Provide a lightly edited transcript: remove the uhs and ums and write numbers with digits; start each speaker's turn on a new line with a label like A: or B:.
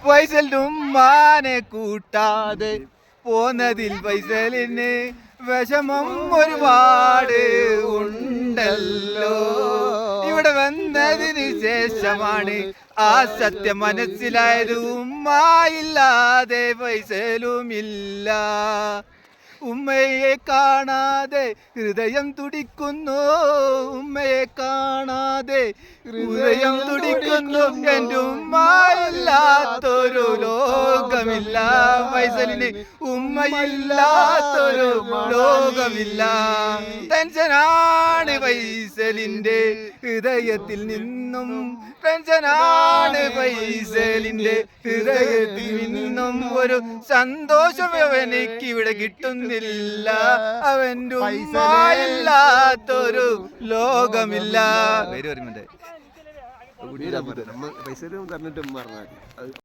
A: ഫൈസലിന്റെ ഉമ്മാനെ കൂട്ടാതെ പോന്നതിൽ ഫൈസലിന് വിഷമം ഒരുപാട് ഉണ്ടല്ലോ. ഇവിടെ വന്നതിന് ശേഷമാണ് ആ സത്യം മനസ്സിലായത്. ഉമ്മ ഇല്ലാതെ ഫൈസലുമില്ല. ഉമ്മയെ കാണാതെ ഹൃദയം തുടിക്കുന്നു, ഉമ്മയെ കാണാതെ ഹൃദയം തുടിക്കുന്നു. എൻ്റെ ഉമ്മ ഇല്ലാത്തൊരു ലോകമില്ല. ഫൈസലിന് ഉമ്മയില്ലാത്തൊരു ലോകമില്ല. ടെൻഷനാണ് ഫൈസലിന്റെ ഹൃദയത്തിൽ നിന്നും, ടെൻഷനാണ് ഫൈസലിന്റെ ഹൃദയത്തിൽ നിന്നും. ഒരു സന്തോഷം അവനിക്ക് ഇവിടെ കിട്ടുന്നില്ല. അവൻ്റെ ഉമ്മയില്ലാത്തൊരു ലോകമില്ല.
B: പൈസ തന്നിട്ട്